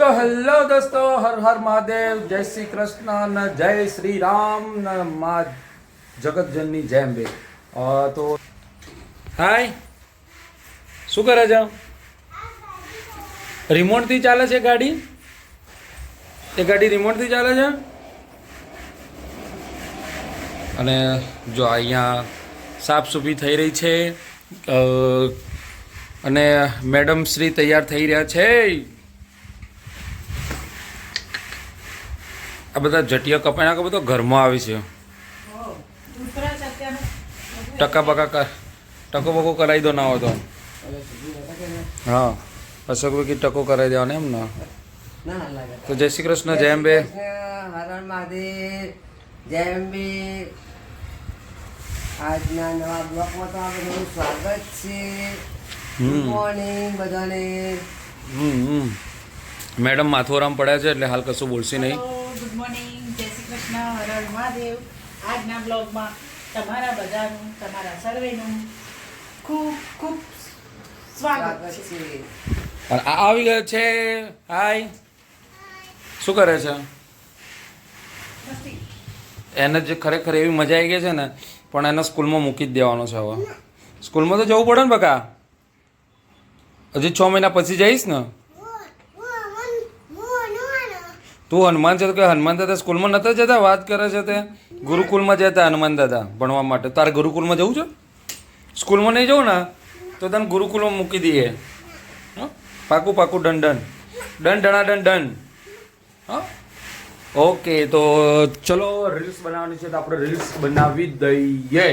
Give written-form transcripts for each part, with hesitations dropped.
તો હેલો દોસ્તો, હર હર મહાદેવ, જય શ્રી કૃષ્ણ ને જય શ્રી રામ ને મા જગતજનની જય અંબે. તો હાય, શું કરે છે? રિમોટથી ચાલે છે ગાડી? એ ગાડી રિમોટથી ચાલે છે. અને જો અહીંયા સાફ સફાઈ થઈ રહી છે અને મેડમ શ્રી તૈયાર થઈ રહ્યા છે. આ બધા જટિયા કપાઈ નાખો, બધો ઘરમાં આવી છે. ટકો બકો કરાવી દો ના હોય તો. હા, અશોક કે ટકો કરાવી દેવાનો એમ ને. તો જય શ્રી કૃષ્ણ, જય અંબે. હર હર મહાદેવ, જય અંબે. આજના નવા બ્લોકમાં તો આપણું સ્વાગત છે. ગુડ મોર્નિંગ બધાને. મેડમ માથોરામ પડ્યા છે એટલે હાલ કશું બોલશે નહીં. ગુડ મોર્નિંગ, જય શ્રી કૃષ્ણ, હર હર મહાદેવ. આજના બ્લોગમાં તમારા બધાનું, તમારા સર્વેનું ખૂબ ખૂબ સ્વાગત છે. અને આ આવી ગયો છે. હાય, શું કરે છે? એને જે ખરેખર એવી મજા આવી ગઈ છે ને, પણ એને સ્કૂલમાં મૂકી જ દેવાનો છે. હવે સ્કૂલમાં તો જવું પડે ને બકા. હજી 6 મહિના પછી જઈશ ને. તું હનુમાન છે તો કે હનુમાન દાદા સ્કૂલમાં નતા જતા? વાત કરે છે તે ગુરુકુલમાં જતા હનુમાન દાદા ભણવા માટે. તારે ગુરુકુલમાં જવું છે? સ્કૂલમાં નહીં જવું ને તો તને ગુરુકુલમાં મૂકી દઈએ. પાકું પાકું, ડન ડન ડન ડણા ડન ડન. હા, ઓકે. તો ચલો, રીલ્સ બનાવવાની છે તો આપણે રીલ્સ બનાવી દઈએ.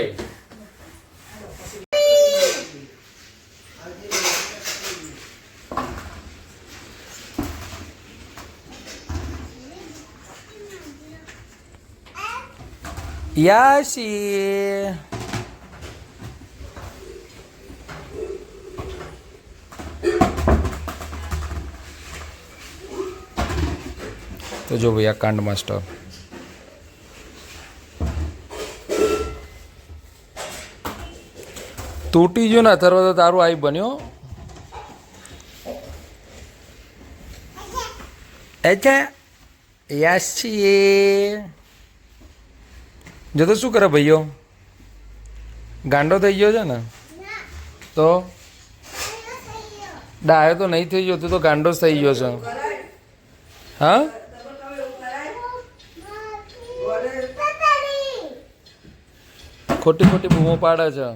યાશી, તો જો ભાઈ આ કાંડ માસ્ટર તૂટી ગયો ને અથવા તો તારું આઈ બન્યો. અચ્છા યાશી, જો તો શું કરે ભાઈઓ? ગાંડો થઈ ગયો છે ને? તો ડાયો તો નહીં થઈ ગયો, તું તો ગાંડો જ થઈ ગયો છે. હા, ખોટી ખોટી બૂમો પાડે છે.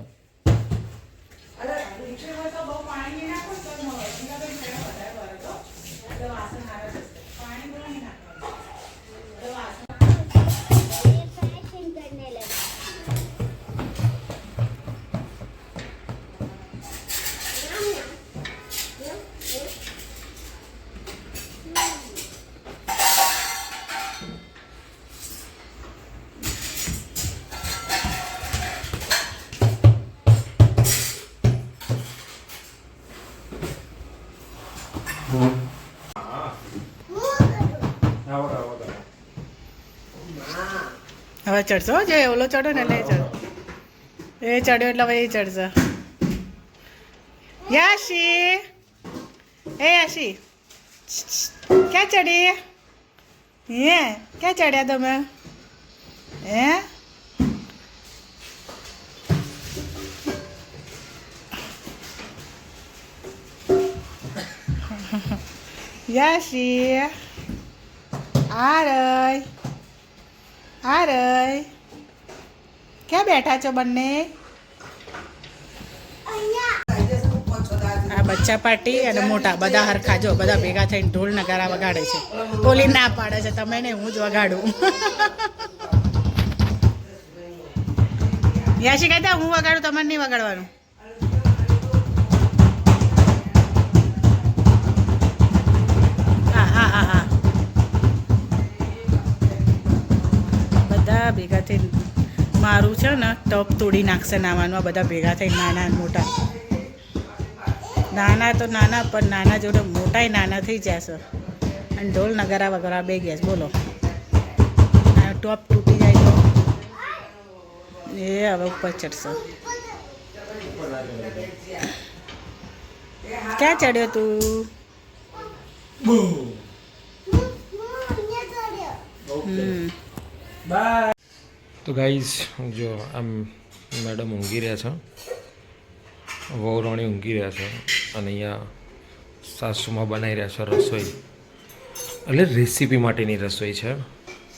હવે ચડશો, જે ઓલો ચડ્યો ને એટલે એ ચડ્યો એટલે હવે એ ચડશે. યાશી, એ યાશી, ક્યાં ચડી? હે, ક્યાં ચડ્યા તમે? હે, યાશી, આ રઈ, ક્યાં બેઠા છો બંને? આ બચ્ચા પાર્ટી અને મોટા બધા હરખા જો બધા ભેગા થઈને ઢોલ નગારા વગાડે છે. ઓલી ના પાડે છે, તમે ને હું જ વગાડું. યાશી કહેતા હું વગાડું, તમારે નહીં વગાડવાનું. હા હા હા હા, બધા ભેગા થઈને મારું છે ને ટપ તોડી નાખશે નાવાનું. આ બધા ભેગા થઈને નાના મોટા, નાના તો નાના પણ નાના જોડે મોટાય નાના થઈ જશે. અને ઢોલ નગારા વગેરે બે ગયા. બોલો, ટોપ તૂટી જાય તો એ હવે ઉપર ચડશે. ક્યાં ચડ્યો તું? બાય. તો ગાઈઝ જો આમ મેડમ ઊંઘી રહ્યા છે, વહુ રાણી ઊંઘી રહ્યા છે અને અહીંયા સાસુમાં બનાવી રહ્યા છે રસોઈ, એટલે રેસીપી માટેની રસોઈ છે.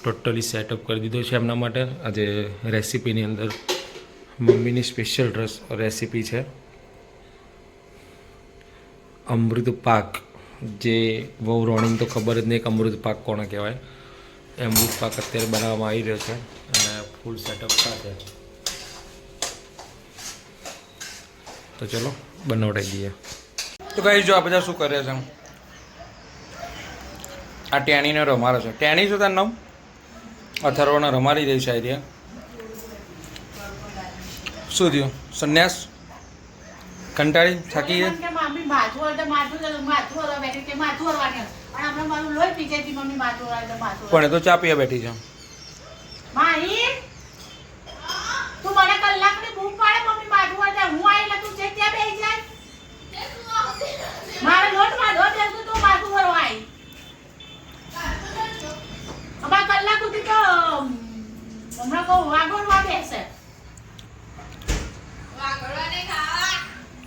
ટોટલી સેટઅપ કરી દીધો છે એમના માટે. આજે રેસીપીની અંદર મમ્મીની સ્પેશિયલ રેસીપી છે અમૃત પાક, જે વહુ રાણીને તો ખબર જ નહીં કે અમૃત પાક કોને કહેવાય. એ અમૃત પાક અત્યારે બનાવવામાં આવી રહ્યો છે અને ફૂલ સેટઅપ સાથે. તો ચલો બનાવડાવી દઈએ. તો કઈ જો આ બધા શું કરે છે, આ ટેણીને રમાડે છે. ટેણી શું તારું નામ? અથર્વને રમાડી રહી છે આઈડિયા. શું થયું? સંન્યાસ કંટાળી થાકી ગઈ? પણ એ તો ચા પીવા બેઠી છે.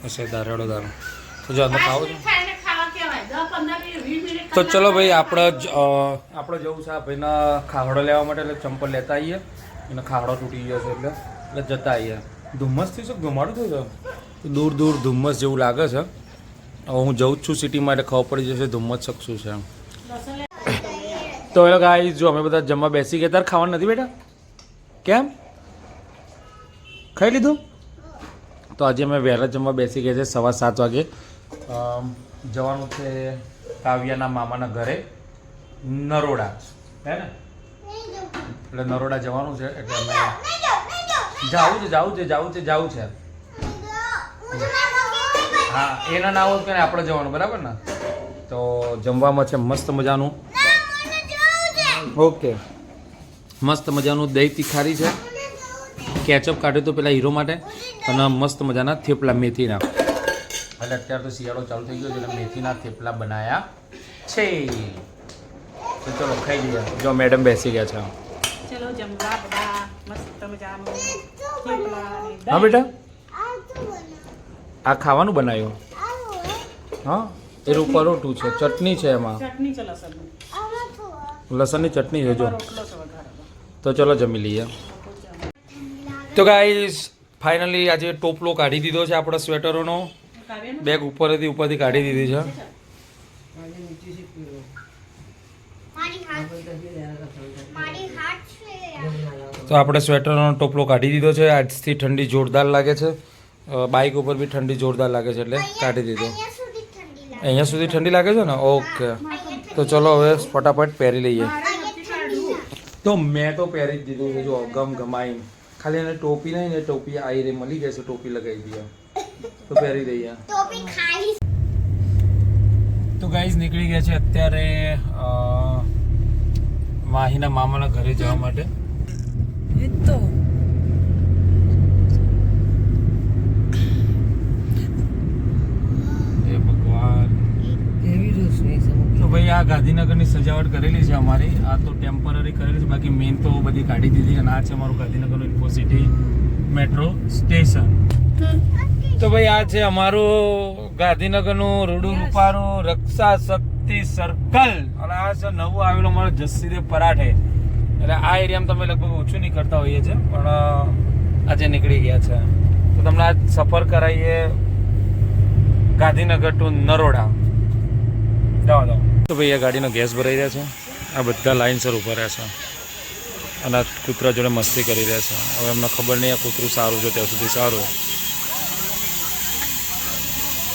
હશે દારેડો દારો તો જો અંદર ખાવો છો. તો ચલો ભાઈ આપણે જવું છે આ ભાઈના ખાવડો લેવા માટે, એટલે ચંપલ લેતા આવીએ. અને ખાવડો તૂટી ગયો છે એટલે જતા આવીએ. ધુમ્મસથી શું ધુમાડું થયું છે, દૂર દૂર ધુમ્મસ જેવું લાગે છે. હવે હું જઉં જ છું સિટીમાં, એટલે ખબર પડી જશે ધુમ્મસ શકશું છે. તો એ ગાઈસ જો અમે બધા જમવા બેસી ગયા. તારે ખાવાનું નથી બેટા? કેમ? ખાઈ લીધું? તો આજે અમે વહેલા જમવા બેસી ગયા છે 7:15 વાગે. જવાનું છે કાવ્યાના મામાના ઘરે નરોડા, હે ને? એટલે નરોડા જવાનું છે, એટલે અમે જવું છે. હા એના ના હોત કે આપણે જવાનું, બરાબર ને? તો જમવામાં છે મસ્ત મજાનું, ઓકે, મસ્ત મજાનું દહીં તીખારી છે, કેચઅપ કાઢ્યું તો પેલા હીરો માટે, અને મસ્ત મજાના થેપલા મેથીના. એટલે અત્યારે તો શિયાળો ચાલુ થઈ ગયો છે એટલે મેથીના થેપલા બનાવ્યા છે. તો ચલો ખાઈ લઈએ. જો મેડમ બેસી ગયા છે. ચલો જમવા બધા મસ્ત મજાનું થેપલા ને હા બેટા, આ ખાવાનું બનાવ્યું? હા એ પરોઠું છે, ચટણી છે એમાં, ચટણી છે લસણની ચટણી છે. જો રોટલો છે વઘારેલો. તો ચલો જમી લઈએ. તો ગાઈસ ફાઇનલી આજે ટોપલો કાઢી દીધો છે આપણા સ્વેટરોનો. બેગ ઉપરથી કાઢી દીધી છે. તો આપણે સ્વેટરનો ટોપલો કાઢી દીધો છે. આજથી ઠંડી જોરદાર લાગે છે. બાઇક ઉપર બી ઠંડી જોરદાર લાગે છે એટલે કાઢી દીધો. અહીંયા સુધી ઠંડી લાગે છે ને? ઓકે. તો ચલો હવે ફટાફટ પહેરી લઈએ. તો મેં તો પહેરી જ દીધું છે. જો ગમાઈ ખાલી એને ટોપી નહીં ને, ટોપી આવી રહી મળી જશે, ટોપી લગાવી દઈએ તો પહેરી દઈએ. તો ગાઈઝ નીકળી ગયા છે અત્યારે માહીના મામાના ઘરે જવા માટે. તો ભાઈ આ ગાંધીનગરની સજાવટ કરેલી છે અમારી. આ તો ટેમ્પરરી કરેલી છે, બાકી મેઇન તો બધી કાઢી દીધી. અને આ છે અમારું ગાંધીનગરનું ઇન્ફોસિટી મેટ્રો સ્ટેશન. તો ભાઈ આ છે અમારું ગાંધીનગરનું રૂડુ રૂપારું રક્ષા શક્તિ સર્કલ. અને આ છે નવું આવેલું અમારું જસીદે પરાઠે. એટલે આ એરિયામાં તમે લગભગ ઓછું નહીં કરતા હોઈએ છે, પણ આજે નીકળી ગયા છે. તો તમને આજ સફર કરાવીએ ગાંધીનગર ટુ નરોડા. જાઓ. તો ભાઈ આ ગાડીનો ગેસ ભરાઈ રહ્યા છે. આ બધા લાઇનસર ઊભા રહ્યા છે અને આ કૂતરા જોડે મસ્તી કરી રહ્યા છે. હવે એમને ખબર નહીં આ કૂતરું સારું છે ત્યાં સુધી સારું,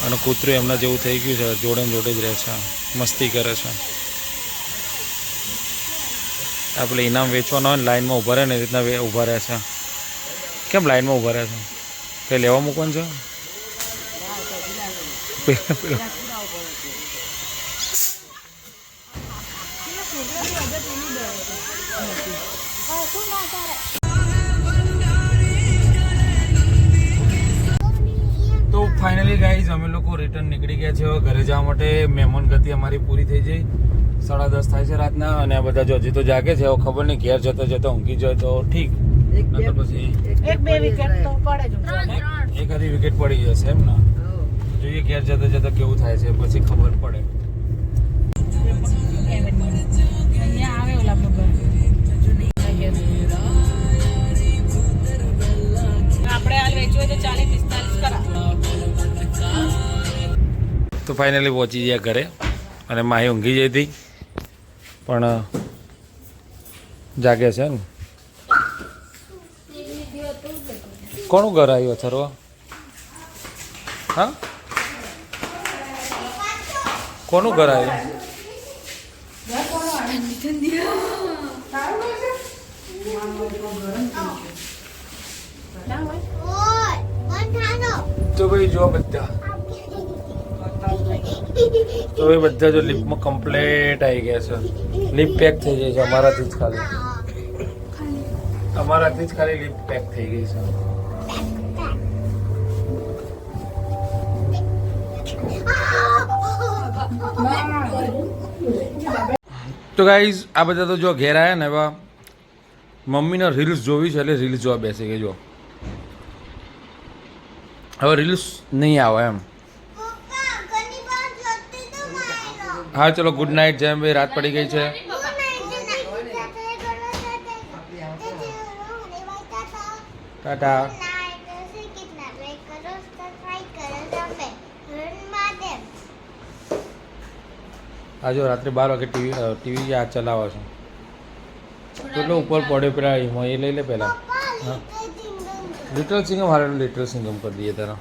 અને કૂતરું એમના જેવું થઈ ગયું છે, જોડે જ રહે છે, મસ્તી કરે છે. આપણે ઇનામ વેચવાનો હોય ને લાઈનમાં ઊભા રહે ને, એ રીતના ઊભા રહે છે. કેમ લાઈનમાં ઊભા રહે છે? કંઈ લેવા મૂકવાનું છે? તો ફાઇનલી ગાઈઝ અમે લોકો રિટર્ન નીકળી ગયા છે ઘરે જવા માટે. મહેમાન ગતિ અમારી પૂરી થઈ જઈ. 10:30 થાય છે રાતના અને આ બધા જો હજી તો જાગે છે. હવે ખબર નહીં ઘેર જતો જતો ઊંઘી જાય તો ઠીક, એક બે નહીંતર પછી એક બે વિકેટ તો પડે જ ઊંઘવામાં. એક આધી વિકેટ પડી જશે એમ ને. જોઈએ ઘેર જતા જતા કેવું થાય છે પછી ખબર પડે. અહીંયા આવે ઓલા મગર. આપણે હાલ વેચવું હોય તો 40-45 કરા. તો ફાઇનલી પહોંચી ગયા ઘરે અને માહી ઊંઘી જઈ હતી પણ જાગે છે ને. કોનું ઘર આવ્યું અથર્વ? હા, કોનું ઘર આવ્યું? તો ભાઈ જો બધા જો લિફ્ટમાં કમ્પ્લેટ આવી ગયા છે. લિફ્ટ પેક થઈ ગઈ છે અમારાથી જ ખાલી લિફ્ટ પેક થઈ ગઈ છે. તો ગાઈઝ આ બધા તો જો ઘેર આવ્યા ને એવા મમ્મીને રીલ્સ જોવી છે એટલે રીલ્સ જોવા બેસી ગઈ. જો હવે રીલ્સ નહીં આવે એમ. હા ચલો ગુડ નાઇટ. જેમ ભાઈ રાત પડી ગઈ છે. ટાટા. આ જો રાત્રે 12 વાગે ટીવી આ ચલાવે છે. કેટલો ઉપર પડે પેલા એમાં એ લઈ લે પહેલાં. હા લિટલ સિંગમ હારે લિટલ સિંગમ કરી દઈએ તારા.